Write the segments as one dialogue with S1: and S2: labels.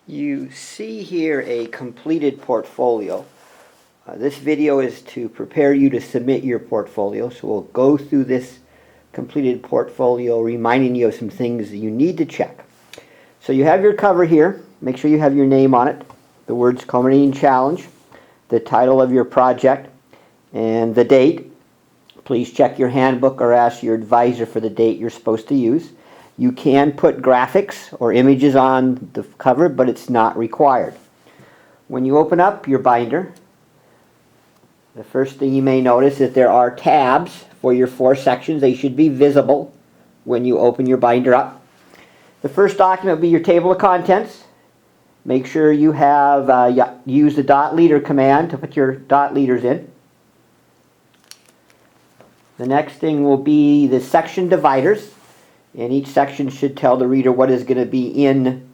S1: You see here a completed portfolio. This video is to prepare you to submit your portfolio, so we'll go through this completed portfolio reminding you of some things that you need to check. So you have your cover here. Make sure you have your name on it, the words Culminating Challenge, the title of your project, and the date. Please check your handbook or ask your advisor for the date you're supposed to use. You can put graphics or images on the cover, but it's not required. When you open up your binder, the first thing you may notice is that there are tabs for your 4 sections. They should be visible when you open your binder up. The first document will be your table of contents. Make sure you have used the dot leader command to put your dot leaders in. The next thing will be the section dividers. And each section should tell the reader what is going to be in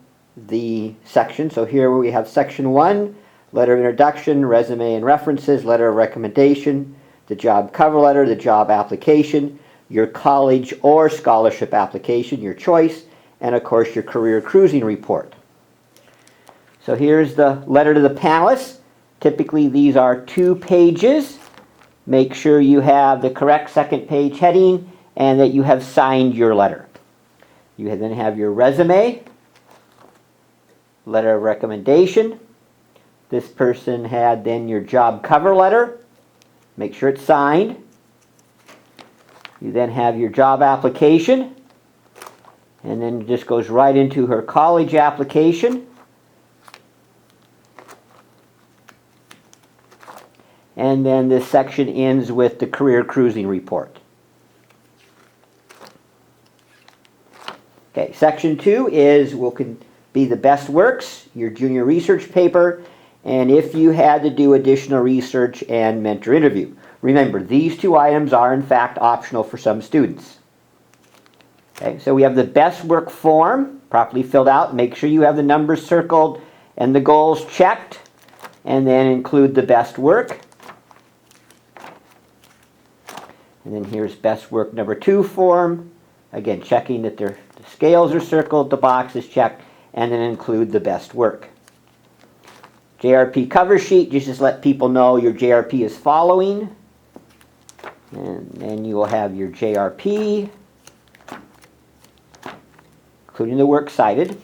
S1: the section. So here we have section 1, letter of introduction, resume and references, letter of recommendation, the job cover letter, the job application, your college or scholarship application, your choice, and of course your career cruising report. So here's the letter to the panelists. Typically these are 2 pages. Make sure you have the correct second page heading and that you have signed your letter. You then have your resume, letter of recommendation. This person had then your job cover letter. Make sure it's signed. You then have your job application, and then it just goes right into her college application. And then this section ends with the career cruising report. Okay, section 2 can be the best works, your junior research paper, and if you had to do additional research and mentor interview. Remember, these 2 items are in fact optional for some students. Okay, so we have the best work form, properly filled out. Make sure you have the numbers circled and the goals checked, and then include the best work. And then here's best work number 2 form. Again, checking that the scales are circled, the box is checked, and then include the best work. JRP cover sheet, just let people know your JRP is following. And then you will have your JRP, including the work cited.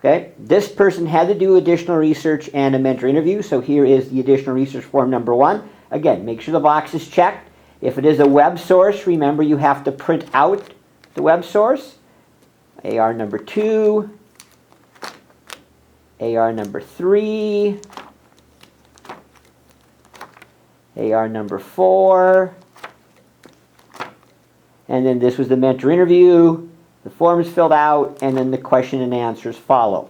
S1: Okay, this person had to do additional research and a mentor interview, so here is the additional research form number 1. Again, make sure the box is checked. If it is a web source, remember you have to print out the web source. AR number 2, AR number 3, AR number 4, and then this was the mentor interview. The form is filled out, and then the question and answers follow.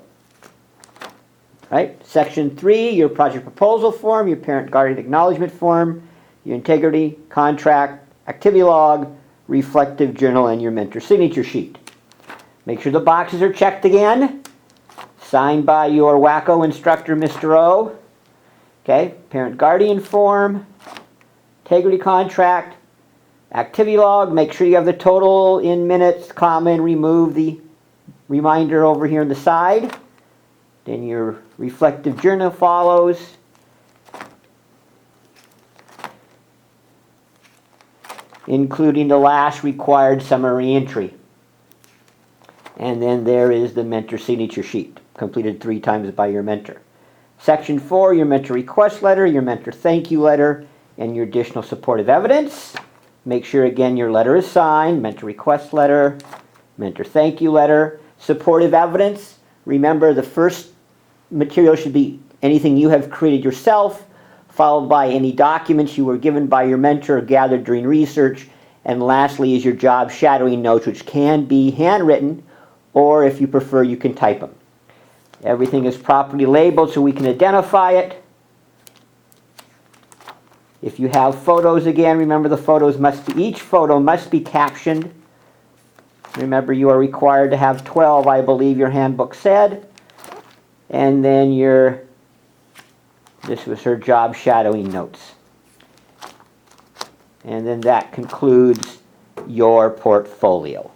S1: Right? Section 3, your project proposal form, your parent guardian acknowledgement form, your integrity, contract, activity log, reflective journal, and your mentor signature sheet. Make sure the boxes are checked again. Signed by your wacko instructor, Mr. O. Okay, parent guardian form, integrity contract, activity log. Make sure you have the total in minutes, comma, and remove the reminder over here on the side. Then your reflective journal follows. Including the last required summary entry. And then there is the mentor signature sheet, completed 3 times by your mentor. Section 4, your mentor request letter, your mentor thank you letter, and your additional supportive evidence. Make sure again your letter is signed, mentor request letter, mentor thank you letter, supportive evidence. Remember, the first material should be anything you have created yourself, followed by any documents you were given by your mentor or gathered during research, and lastly is your job shadowing notes, which can be handwritten, or if you prefer, you can type them. Everything is properly labeled so we can identify it. If you have photos, again, remember the photos each photo must be captioned. Remember, you are required to have 12, I believe your handbook said. And then this was her job shadowing notes. And then that concludes your portfolio.